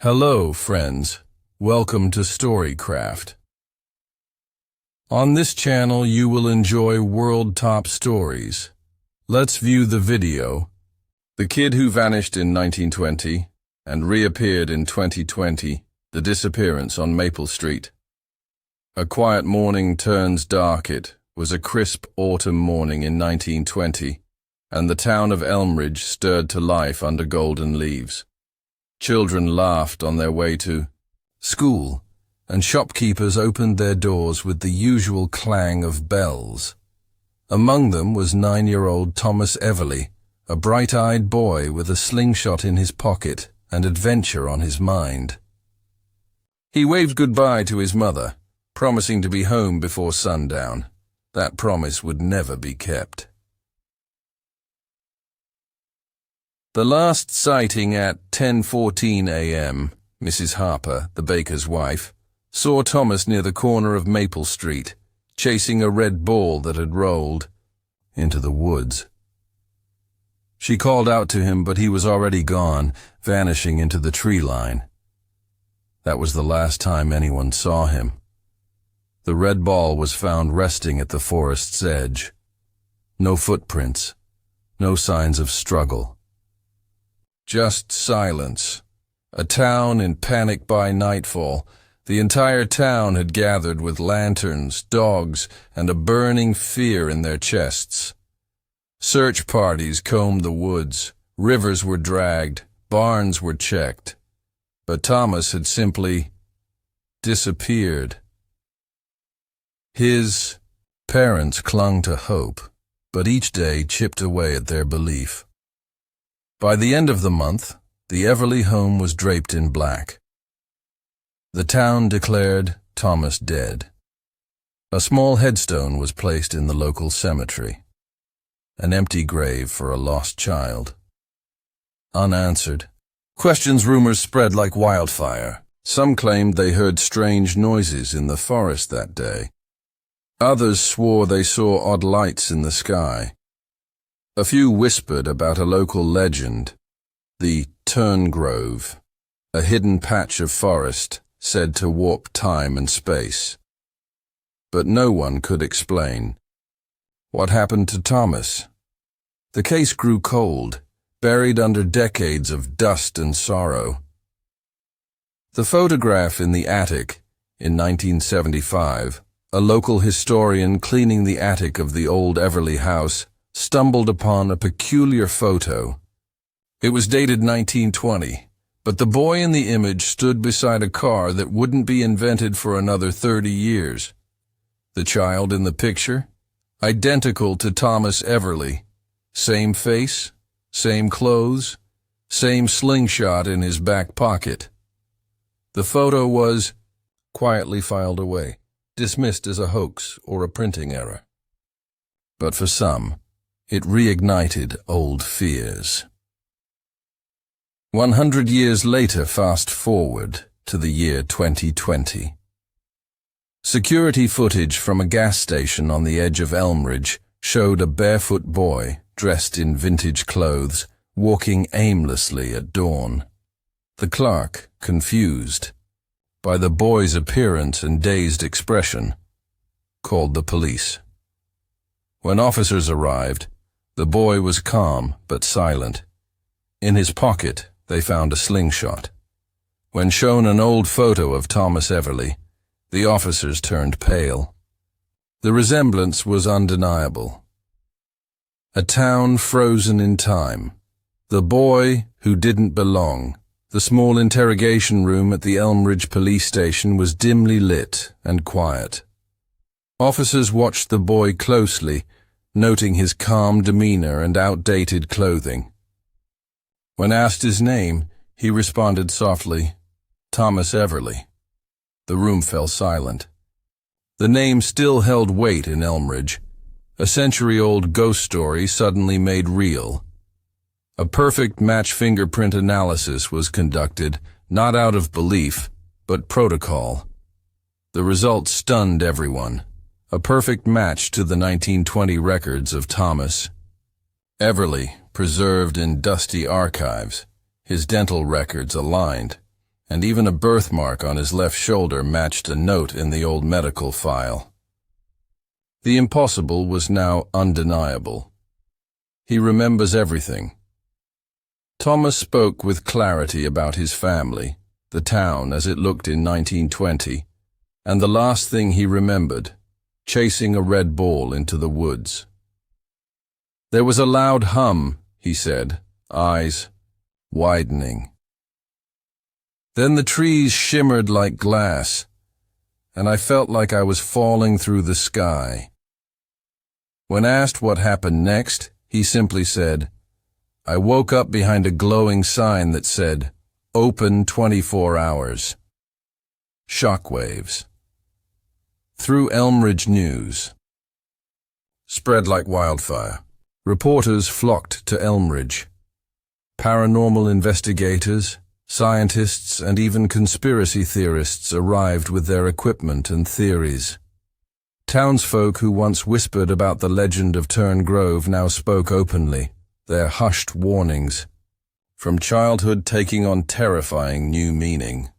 Hello, friends. Welcome to Storycraft. On this channel, you will enjoy world top stories. Let's view the video. The Kid Who Vanished in 1920 and Reappeared in 2020, The Disappearance on Maple Street. A quiet morning turns dark. It was a crisp autumn morning in 1920, and the town of Elmridge stirred to life under golden leaves. Children laughed on their way to school, and shopkeepers opened their doors with the usual clang of bells. Among them was 9-year-old Thomas Everly, a bright-eyed boy with a slingshot in his pocket and adventure on his mind. He waved goodbye to his mother, promising to be home before sundown. That promise would never be kept. The last sighting at 10:14 a.m., Mrs. Harper, the baker's wife, saw Thomas near the corner of Maple Street, chasing a red ball that had rolled into the woods. She called out to him, but he was already gone, vanishing into the tree line. That was the last time anyone saw him. The red ball was found resting at the forest's edge. No footprints, no signs of struggle. Just silence. A town in panic by nightfall. The entire town had gathered with lanterns, dogs, and a burning fear in their chests. Search parties combed the woods. Rivers were dragged. Barns were checked. But Thomas had simply disappeared. His parents clung to hope, but each day chipped away at their belief. By the end of the month, the Everly home was draped in black. The town declared Thomas dead. A small headstone was placed in the local cemetery, an empty grave for a lost child. Unanswered. Rumors spread like wildfire. Some claimed they heard strange noises in the forest that day. Others swore they saw odd lights in the sky. A few whispered about a local legend, the Turn Grove, a hidden patch of forest said to warp time and space. But no one could explain. What happened to Thomas? The case grew cold, buried under decades of dust and sorrow. The photograph in the attic, in 1975, a local historian cleaning the attic of the old Everly house stumbled upon a peculiar photo. It was dated 1920, but the boy in the image stood beside a car that wouldn't be invented for another 30 years. The child in the picture? Identical to Thomas Everly. Same face, same clothes, same slingshot in his back pocket. The photo was quietly filed away, dismissed as a hoax or a printing error. But for some, it reignited old fears. 100 years later, fast forward to the year 2020. Security footage from a gas station on the edge of Elmridge showed a barefoot boy, dressed in vintage clothes, walking aimlessly at dawn. The clerk, confused by the boy's appearance and dazed expression, called the police. When officers arrived, the boy was calm but silent. In his pocket, they found a slingshot. When shown an old photo of Thomas Everly, the officers turned pale. The resemblance was undeniable. A town frozen in time. The boy who didn't belong. The small interrogation room at the Elmridge police station was dimly lit and quiet. Officers watched the boy closely, noting his calm demeanor and outdated clothing. When asked his name, he responded softly, "Thomas Everly." The room fell silent. The name still held weight in Elmridge. A century-old ghost story suddenly made real. A perfect match fingerprint analysis was conducted, not out of belief, but protocol. The result stunned everyone. A perfect match to the 1920 records of Thomas Everly, preserved in dusty archives, his dental records aligned. and even a birthmark on his left shoulder matched a note in the old medical file. The impossible was now undeniable. He remembers everything. Thomas spoke with clarity about his family, the town as it looked in 1920, and the last thing he remembered, chasing a red ball into the woods. There was a loud hum, he said, eyes widening. Then the trees shimmered like glass, and I felt like I was falling through the sky. When asked what happened next, he simply said, I woke up behind a glowing sign that said, Open 24 hours. Shockwaves. Through Elmridge News. Spread like wildfire. Reporters flocked to Elmridge. Paranormal investigators, scientists, and even conspiracy theorists arrived with their equipment and theories. Townsfolk who once whispered about the legend of Turn Grove now spoke openly, their hushed warnings, from childhood taking on terrifying new meaning.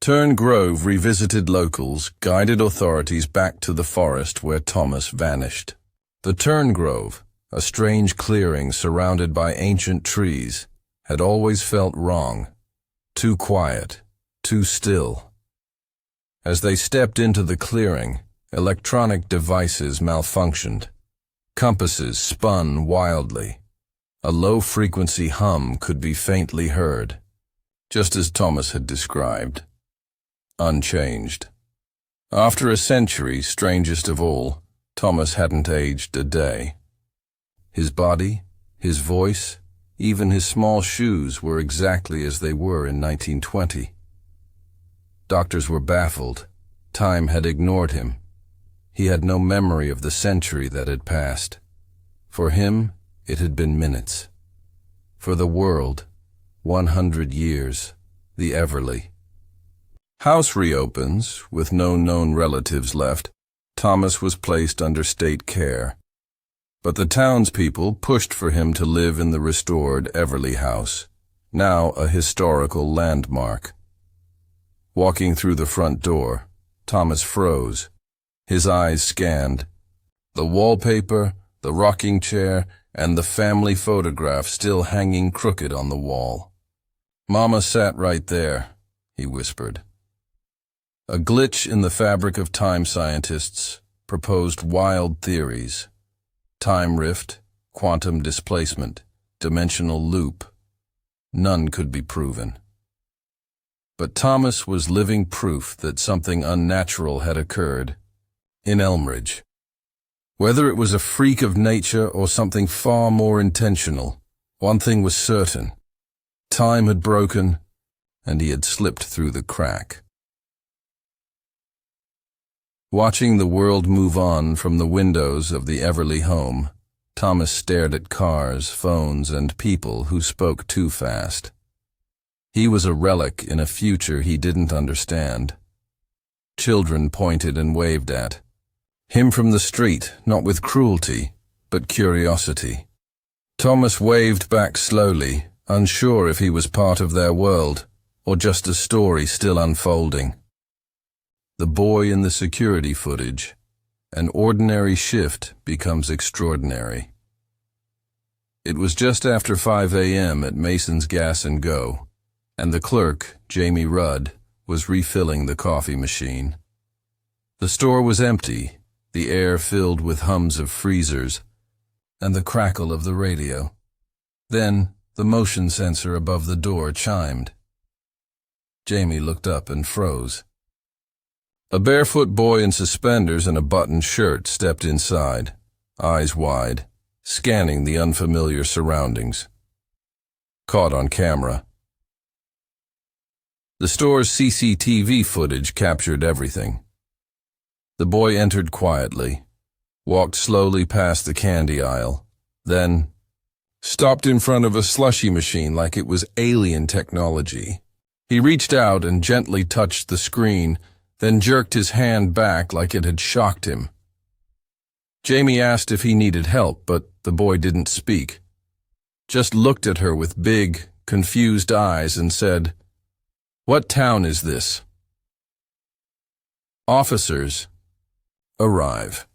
Turn Grove revisited locals, guided authorities back to the forest where Thomas vanished. The Turn Grove, a strange clearing surrounded by ancient trees, had always felt wrong, too quiet, too still. As they stepped into the clearing, electronic devices malfunctioned. Compasses spun wildly. A low-frequency hum could be faintly heard, just as Thomas had described. Unchanged. After a century, strangest of all, Thomas hadn't aged a day. His body, his voice, even his small shoes were exactly as they were in 1920. Doctors were baffled. Time had ignored him. He had no memory of the century that had passed. For him, it had been minutes. For the world, 100 years, the Everly. House reopens, with no known relatives left. Thomas was placed under state care. But the townspeople pushed for him to live in the restored Everly house, now a historical landmark. Walking through the front door, Thomas froze. His eyes scanned. The wallpaper, the rocking chair, and the family photograph still hanging crooked on the wall. Mama sat right there, he whispered. A glitch in the fabric of time scientists proposed wild theories. Time rift, quantum displacement, dimensional loop. None could be proven. But Thomas was living proof that something unnatural had occurred in Elmridge. Whether it was a freak of nature or something far more intentional, one thing was certain. Time had broken, and he had slipped through the crack. Watching the world move on from the windows of the Everly home, Thomas stared at cars, phones, and people who spoke too fast. He was a relic in a future he didn't understand. Children pointed and waved at him from the street, not with cruelty, but curiosity. Thomas waved back slowly, unsure if he was part of their world, or just a story still unfolding. The boy in the security footage. An ordinary shift becomes extraordinary. It was just after 5 a.m. at Mason's Gas and Go, and the clerk, Jamie Rudd, was refilling the coffee machine. The store was empty, the air filled with hums of freezers, and the crackle of the radio. Then, the motion sensor above the door chimed. Jamie looked up and froze. A barefoot boy in suspenders and a buttoned shirt stepped inside, eyes wide, scanning the unfamiliar surroundings. Caught on camera. The store's CCTV footage captured everything. The boy entered quietly, walked slowly past the candy aisle, then stopped in front of a slushy machine like it was alien technology. He reached out and gently touched the screen, then jerked his hand back like it had shocked him. Jamie asked if he needed help, but the boy didn't speak. Just looked at her with big, confused eyes and said, What town is this? Officers arrive.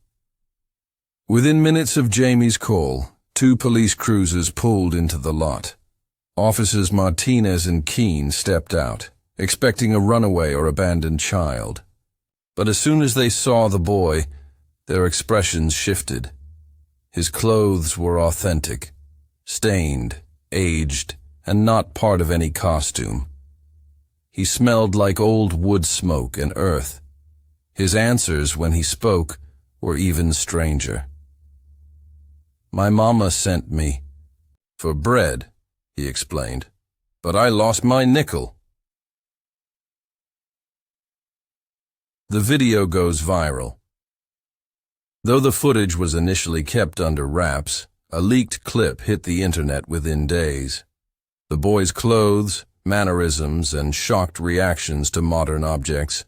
Within minutes of Jamie's call, 2 police cruisers pulled into the lot. Officers Martinez and Keene stepped out, expecting a runaway or abandoned child. But as soon as they saw the boy, their expressions shifted. His clothes were authentic, stained, aged, and not part of any costume. He smelled like old wood smoke and earth. His answers when he spoke were even stranger. "My mama sent me for bread," he explained, "but I lost my nickel." The video goes viral. Though the footage was initially kept under wraps, a leaked clip hit the internet within days. The boy's clothes, mannerisms, and shocked reactions to modern objects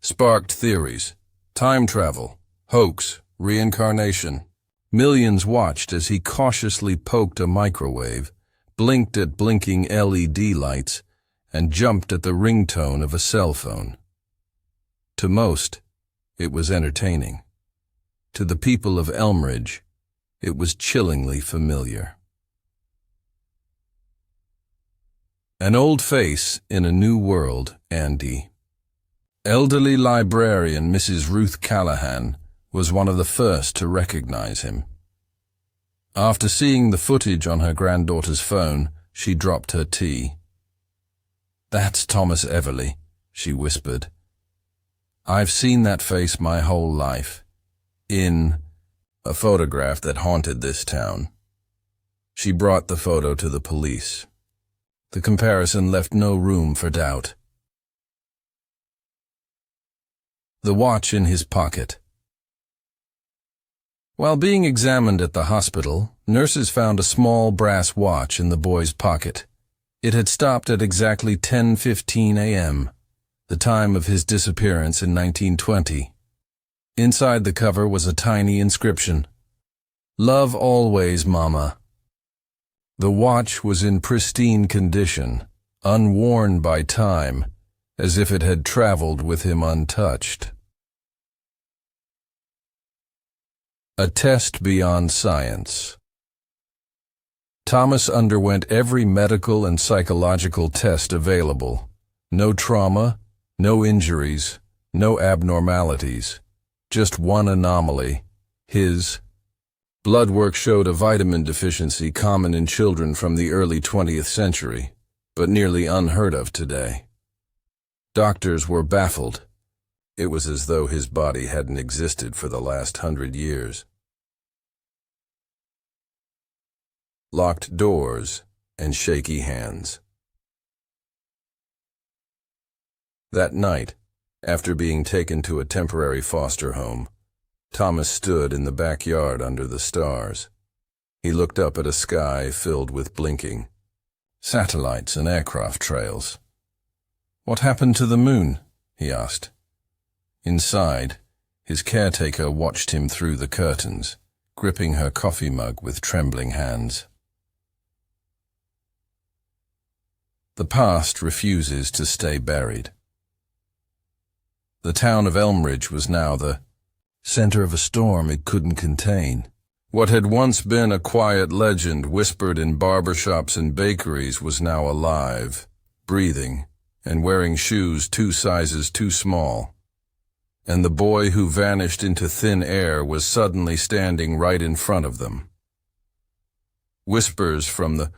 sparked theories: time travel, hoax, reincarnation. Millions watched as he cautiously poked a microwave, blinked at blinking LED lights, and jumped at the ringtone of a cell phone. To most, it was entertaining. To the people of Elmridge, it was chillingly familiar. An old face in a new world, Andy. Elderly librarian Mrs. Ruth Callahan was one of the first to recognize him. After seeing the footage on her granddaughter's phone, she dropped her tea. "That's Thomas Everly," she whispered. "I've seen that face my whole life, in a photograph that haunted this town." She brought the photo to the police. The comparison left no room for doubt. The watch in his pocket. While being examined at the hospital, nurses found a small brass watch in the boy's pocket. It had stopped at exactly 10:15 a.m., the time of his disappearance in 1920. Inside the cover was a tiny inscription: "Love always, Mama." The watch was in pristine condition, unworn by time, as if it had traveled with him untouched. A test beyond science. Thomas underwent every medical and psychological test available. No trauma, no injuries, no abnormalities. Just one anomaly: his blood work showed a vitamin deficiency common in children from the early 20th century, but nearly unheard of today. Doctors were baffled. It was as though his body hadn't existed for the last 100 years. Locked doors and shaky hands. That night, after being taken to a temporary foster home, Thomas stood in the backyard under the stars. He looked up at a sky filled with blinking satellites and aircraft trails. "What happened to the moon?" he asked. Inside, his caretaker watched him through the curtains, gripping her coffee mug with trembling hands. The past refuses to stay buried. The town of Elmridge was now the center of a storm it couldn't contain. What had once been a quiet legend whispered in barbershops and bakeries was now alive, breathing, and wearing shoes 2 sizes too small. And the boy who vanished into thin air was suddenly standing right in front of them. Whispers from the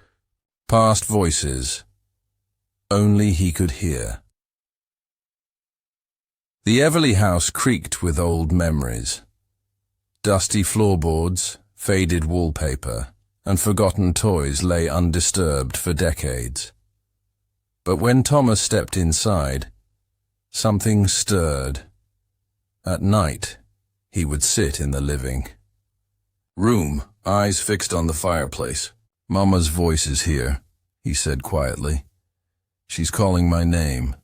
past, voices only he could hear. The Everly house creaked with old memories. Dusty floorboards, faded wallpaper, and forgotten toys lay undisturbed for decades. But when Thomas stepped inside, something stirred. At night, he would sit in the living room, eyes fixed on the fireplace. "Mama's voice is here," he said quietly. "She's calling my name,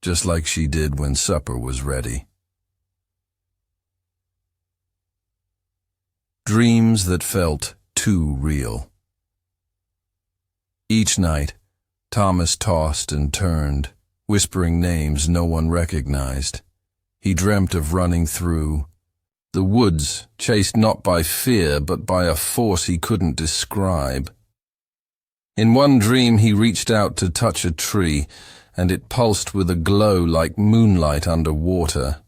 just like she did when supper was ready." Dreams that felt too real. Each night, Thomas tossed and turned, whispering names no one recognized. He dreamt of running through the woods, chased not by fear but by a force he couldn't describe. In one dream he reached out to touch a tree, and it pulsed with a glow like moonlight under water.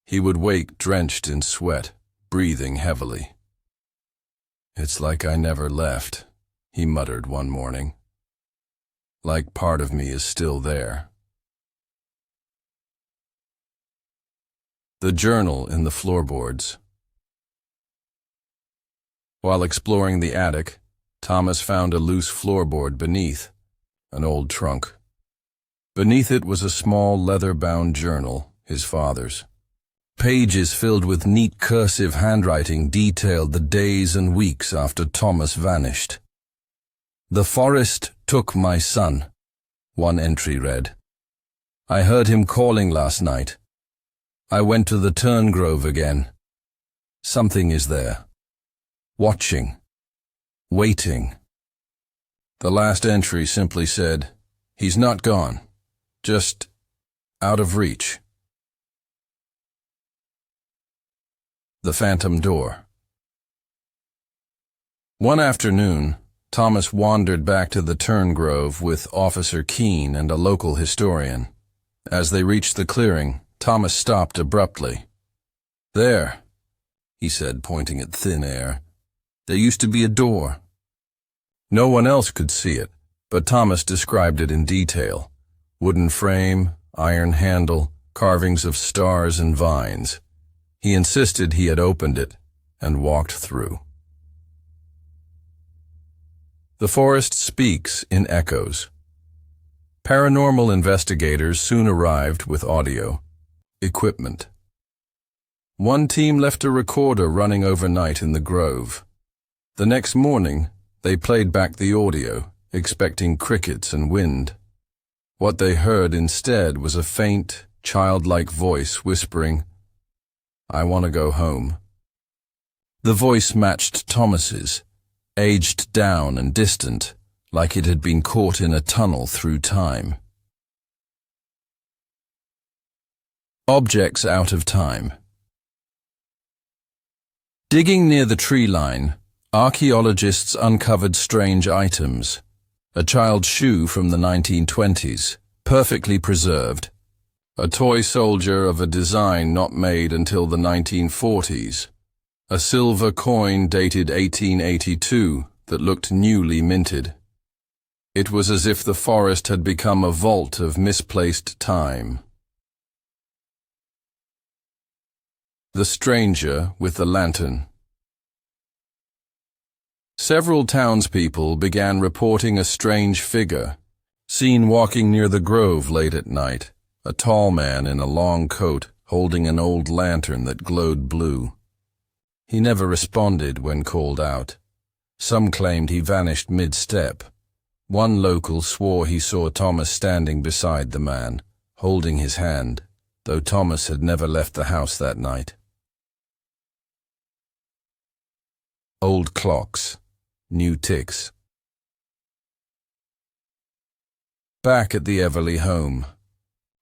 He would wake drenched in sweat, breathing heavily. "It's like I never left," he muttered one morning. "Like part of me is still there." The journal in the floorboards. While exploring the attic, Thomas found a loose floorboard beneath, an old trunk. Beneath it was a small leather-bound journal, his father's. Pages filled with neat cursive handwriting detailed the days and weeks after Thomas vanished. "The forest took my son," one entry read. "I heard him calling last night. I went to the turn grove again. Something is there. Watching. Waiting." The last entry simply said, "He's not gone. Just out of reach." The Phantom Door. One afternoon, Thomas wandered back to the turn grove with Officer Keene and a local historian. As they reached the clearing, Thomas stopped abruptly. "There," he said, pointing at thin air. "There used to be a door." No one else could see it, but Thomas described it in detail. Wooden frame, iron handle, carvings of stars and vines. He insisted he had opened it and walked through. The forest speaks in echoes. Paranormal investigators soon arrived with audio equipment. One team left a recorder running overnight in the grove. The next morning, they played back the audio, expecting crickets and wind. What they heard instead was a faint, childlike voice whispering, "I want to go home." The voice matched Thomas's, aged down and distant, like it had been caught in a tunnel through time. Objects out of time. Digging near the tree line, archaeologists uncovered strange items. A child's shoe from the 1920s, perfectly preserved. A toy soldier of a design not made until the 1940s. A silver coin dated 1882 that looked newly minted. It was as if the forest had become a vault of misplaced time. The stranger with the lantern. Several townspeople began reporting a strange figure, seen walking near the grove late at night, a tall man in a long coat holding an old lantern that glowed blue. He never responded when called out. Some claimed he vanished mid-step. One local swore he saw Thomas standing beside the man, holding his hand, though Thomas had never left the house that night. Old clocks, new ticks. Back at the Everly home,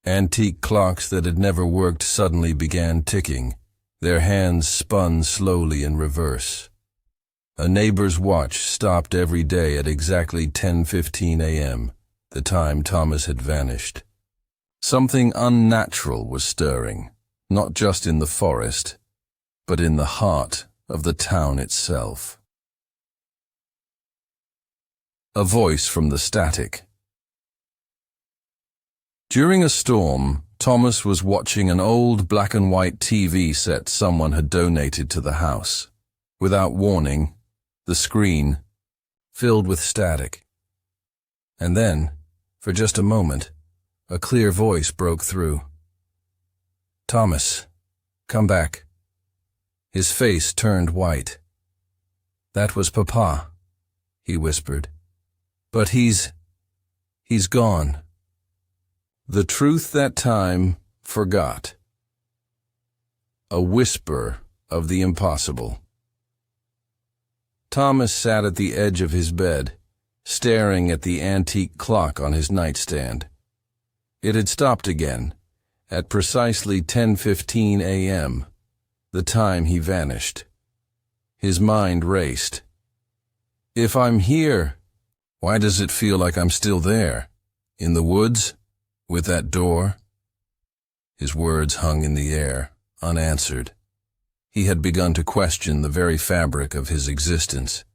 antique clocks that had never worked suddenly began ticking. Their hands spun slowly in reverse. A neighbor's watch stopped every day at exactly 10:15 a.m., the time Thomas had vanished. Something unnatural was stirring, not just in the forest, but in the heart of the town itself. A voice from the static. During a storm, Thomas was watching an old black-and-white TV set someone had donated to the house. Without warning, the screen filled with static. And then, for just a moment, a clear voice broke through. "Thomas, come back." His face turned white. "That was Papa," he whispered. "But he's gone." The truth that time forgot. A whisper of the impossible. Thomas sat at the edge of his bed, staring at the antique clock on his nightstand. It had stopped again, at precisely 10:15 a.m., the time he vanished. His mind raced. If I'm here, why does it feel like I'm still there? In the woods? With that door? His words hung in the air, unanswered. He had begun to question the very fabric of his existence.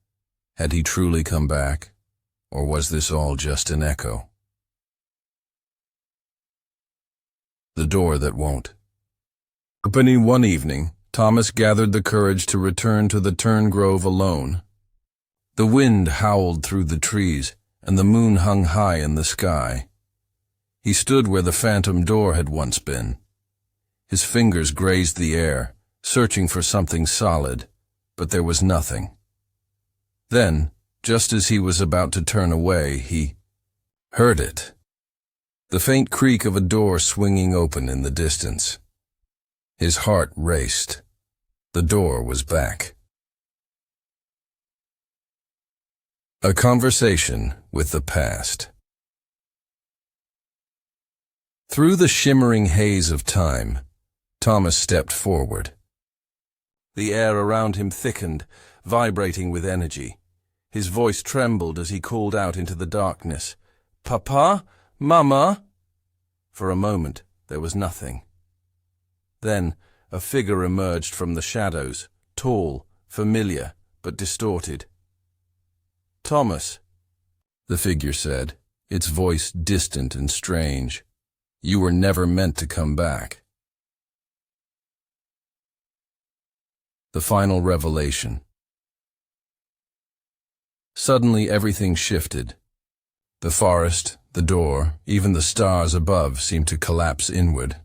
Had he truly come back, or was this all just an echo? The door that won't. Opening one evening, Thomas gathered the courage to return to the Tern Grove alone. The wind howled through the trees, and the moon hung high in the sky. He stood where the phantom door had once been. His fingers grazed the air, searching for something solid, but there was nothing. Then, just as he was about to turn away, he heard it. The faint creak of a door swinging open in the distance. His heart raced. The door was back. A conversation with the past. Through the shimmering haze of time, Thomas stepped forward. The air around him thickened, vibrating with energy. His voice trembled as he called out into the darkness, "Papa? Mama?" For a moment, there was nothing. Then, a figure emerged from the shadows, tall, familiar, but distorted. "Thomas," the figure said, its voice distant and strange. "You were never meant to come back." The final revelation. Suddenly everything shifted. The forest, the door, even the stars above seemed to collapse inward.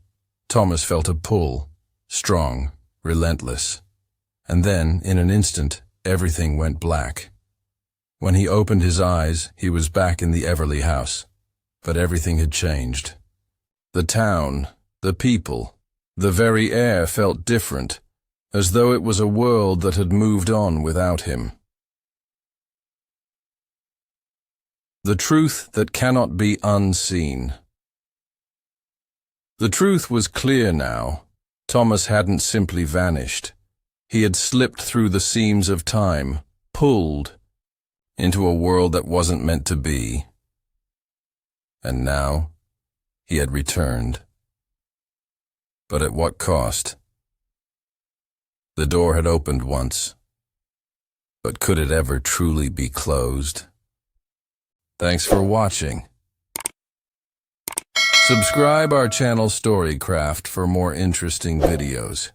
Thomas felt a pull, strong, relentless. And then, in an instant, everything went black. When he opened his eyes, he was back in the Everly house. But everything had changed. The town, the people, the very air felt different, as though it was a world that had moved on without him. The truth that cannot be unseen. The truth was clear now. Thomas hadn't simply vanished. He had slipped through the seams of time, pulled into a world that wasn't meant to be. And now, he had returned. But at what cost? The door had opened once, but could it ever truly be closed? Thanks for watching. Subscribe our channel Storycraft for more interesting videos.